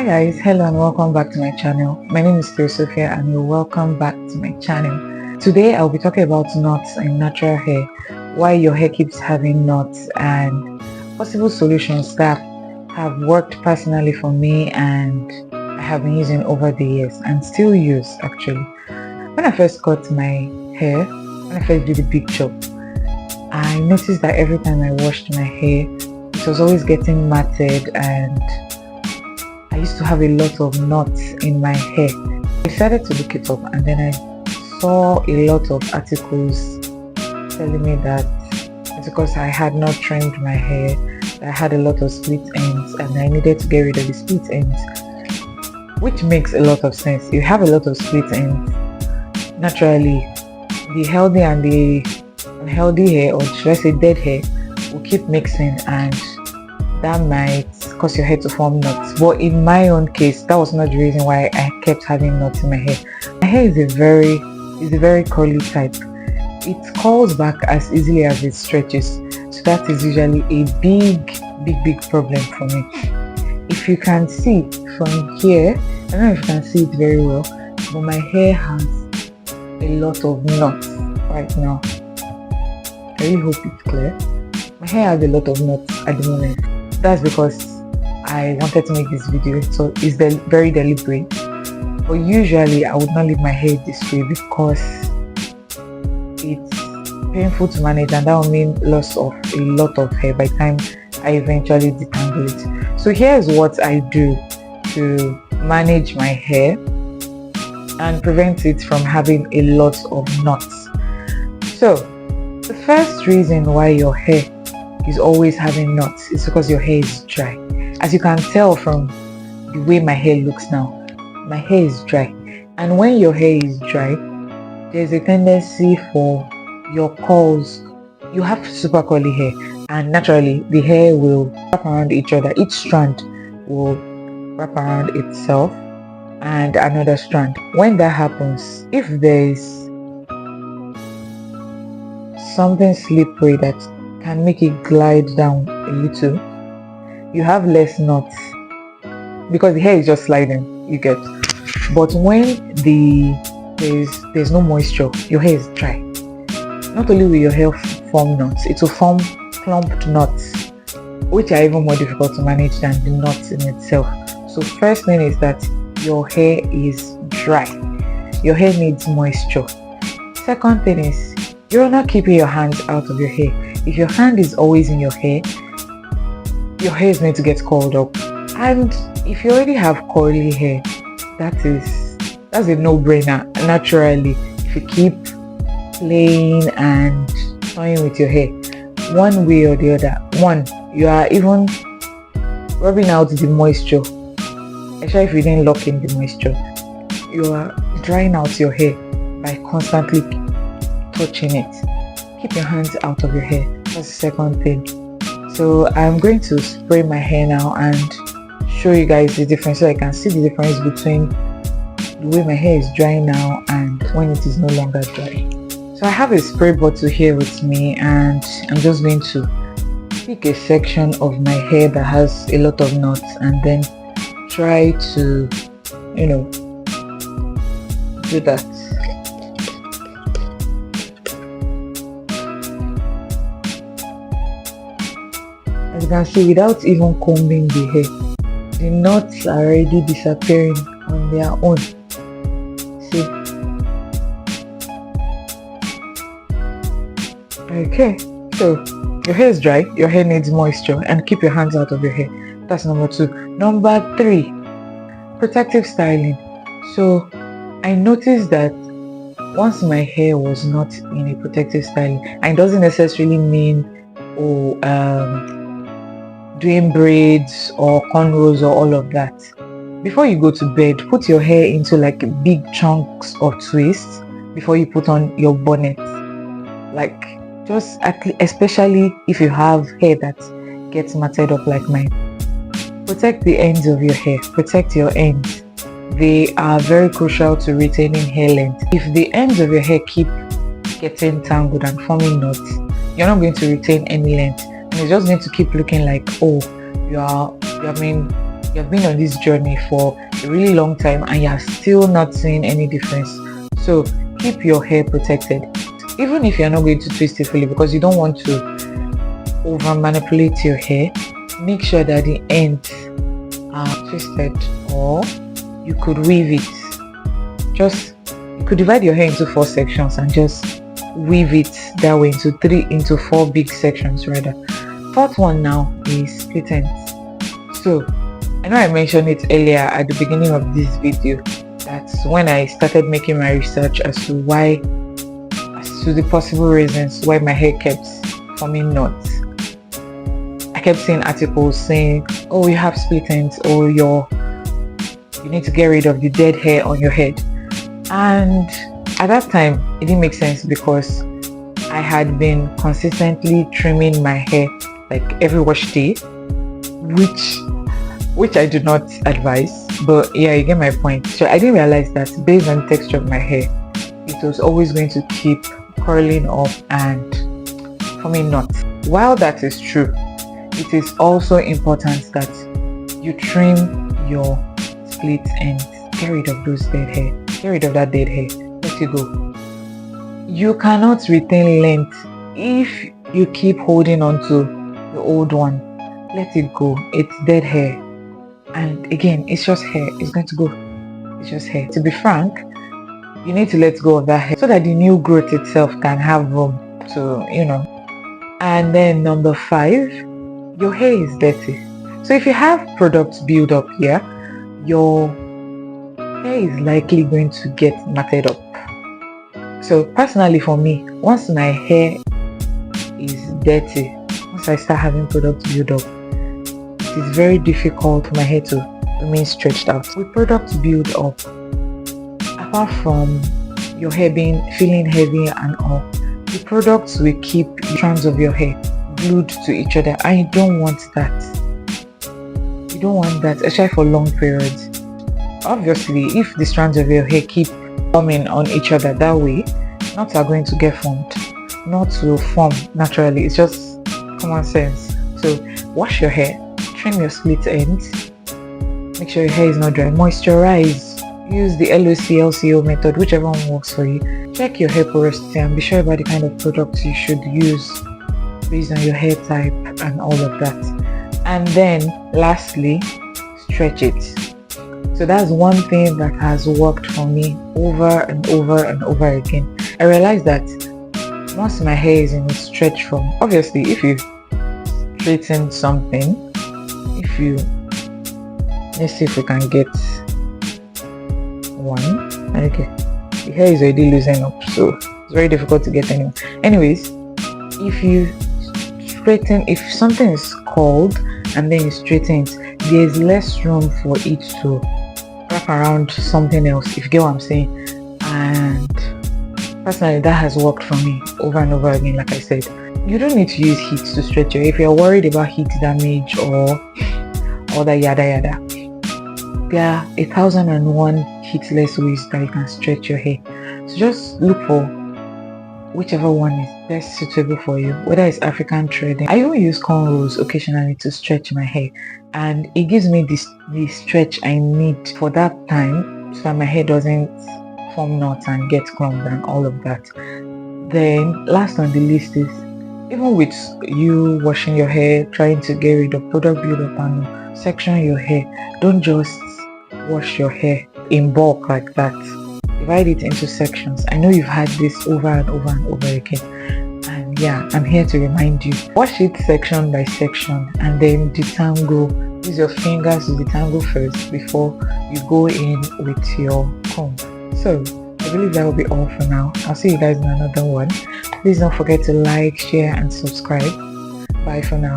Hi guys, hello and welcome back to my channel. My name is Sophia and you're welcome back to my channel. Today I'll be talking about knots in natural hair, why your hair keeps having knots, and possible solutions that have worked personally for me and I have been using over the years and still use actually. When I first cut my hair, when I first did the big chop, I noticed that every time I washed my hair, it was always getting matted and I used to have a lot of knots in my hair. I decided to look it up and then I saw a lot of articles telling me that it's because I had not trimmed my hair, that I had a lot of split ends and I needed to get rid of the split ends, which makes a lot of sense. You have a lot of split ends, naturally the healthy and the unhealthy hair, or should I say dead hair, will keep mixing and that might cause your hair to form knots. But in my own case, that was not the reason why I kept having knots in my hair. My hair is a very curly type. It curls back as easily as it stretches, so that is usually a big problem for me. If you can see from here, I don't know if you can see it very well, but my hair has a lot of knots right now. I really hope it's clear. My hair has a lot of knots at the moment. That's because I wanted to make this video, so it's very deliberate. But usually I would not leave my hair this way because it's painful to manage and that will mean loss of a lot of hair by the time I eventually detangle it. So here's what I do to manage my hair and prevent it from having a lot of knots. So the first reason why your hair is always having knots is because your hair is dry. As you can tell from the way my hair looks now, my hair is dry, and when your hair is dry, there's a tendency for your curls. You have super curly hair and naturally the hair will wrap around each other. Each strand will wrap around itself and another strand. When that happens, if there's something slippery that can make it glide down a little, you have less knots because the hair is just sliding, you get. But when there's no moisture, your hair is dry, not only will your hair form knots, it will form clumped knots, which are even more difficult to manage than the knots in itself. So first thing is that your hair is dry, your hair needs moisture. Second thing is, you're not keeping your hands out of your hair. If your hand is always in your hair is going to get curled up. And if you already have curly hair, that's a no-brainer. Naturally, if you keep playing and toying with your hair, one way or the other, one, you are even rubbing out the moisture, especially if you didn't lock in the moisture. You are drying out your hair by constantly touching it. Keep your hands out of your hair. That's the second thing. So I'm going to spray my hair now and show you guys the difference so I can see the difference between the way my hair is dry now and when it is no longer dry. So I have a spray bottle here with me and I'm just going to pick a section of my hair that has a lot of knots and then try to, do that. As you can see, without even combing the hair, the knots are already disappearing on their own. See? Okay, so your hair is dry, your hair needs moisture, and keep your hands out of your hair. That's number 2. Number 3, protective styling. So I noticed that once my hair was not in a protective styling, and it doesn't necessarily mean doing braids or cornrows or all of that. Before you go to bed, put your hair into like big chunks of twists before you put on your bonnet. Like just especially if you have hair that gets matted up like mine. Protect the ends of your hair. Protect your ends. They are very crucial to retaining hair length. If the ends of your hair keep getting tangled and forming knots, you're not going to retain any length. And it's just going to keep looking like, oh, you're being you've been on this journey for a really long time and you're still not seeing any difference. So keep your hair protected, even if you're not going to twist it fully, because you don't want to over manipulate your hair. Make sure that the ends are twisted, or you could weave it. You could divide your hair into 4 sections and just weave it that way into 4 big sections rather. 4th one now is split ends. So I know I mentioned it earlier at the beginning of this video. That's when I started making my research as to the possible reasons why my hair kept forming knots. I kept seeing articles saying, oh, you have split ends, or you need to get rid of the dead hair on your head. And at that time it didn't make sense, because I had been consistently trimming my hair like every wash day, which I do not advise, but yeah, you get my point. So I didn't realize that based on the texture of my hair, it was always going to keep curling up and forming knots. While that is true, it is also important that you trim your split ends. Get rid of those dead hair. Get rid of that dead hair. Let it go. You cannot retain length if you keep holding on to the old one. Let it go. It's dead hair. And again, it's just hair. It's going to go. It's just hair. To be frank, you need to let go of that hair so that the new growth itself can have room to, And then number 5, your hair is dirty. So if you have products build up here, your hair is likely going to get matted up. So personally for me, once my hair is dirty, once I start having products build up, it is very difficult for my hair to remain stretched out. With products build up, apart from your hair feeling heavy and all, the products will keep the strands of your hair glued to each other, and you don't want that. You don't want that, especially for long periods. Obviously, if the strands of your hair keep forming on each other that way, knots are going to get formed. Knots will form naturally. It's just common sense. So wash your hair, trim your split ends, make sure your hair is not dry, moisturize, use the LOC/LCO method, whichever one works for you. Check your hair porosity and be sure about the kind of products you should use based on your hair type and all of that. And then lastly, stretch it. So that's one thing that has worked for me over and over and over again. I realized that once my hair is in its stretch form, obviously if you straighten something, let's see if we can get one. Okay, the hair is already loosening up, so it's very difficult to get anyone. Anyways, if something is curled and then you straighten it, there's less room for it to wrap around something else, if you get what I'm saying. And personally, that has worked for me over and over again. Like I said, you don't need to use heat to stretch your hair. If you're worried about heat damage or all that yada yada, there are 1,001 heatless ways that you can stretch your hair. So just look for whichever one is best suitable for you, whether it's African threading. I even use cornrows occasionally to stretch my hair, and it gives me the stretch I need for that time, so that my hair doesn't form knots and get clumped and all of that. Then last on the list is, even with you washing your hair, trying to get rid of product buildup and section your hair, don't just wash your hair in bulk like that. Divide it into sections. I know you've had this over and over and over again, and yeah, I'm here to remind you. Wash it section by section and then detangle. Use your fingers to detangle first before you go in with your comb. So I believe that will be all for now. I'll see you guys in another one. Please don't forget to like, share and subscribe. Bye for now.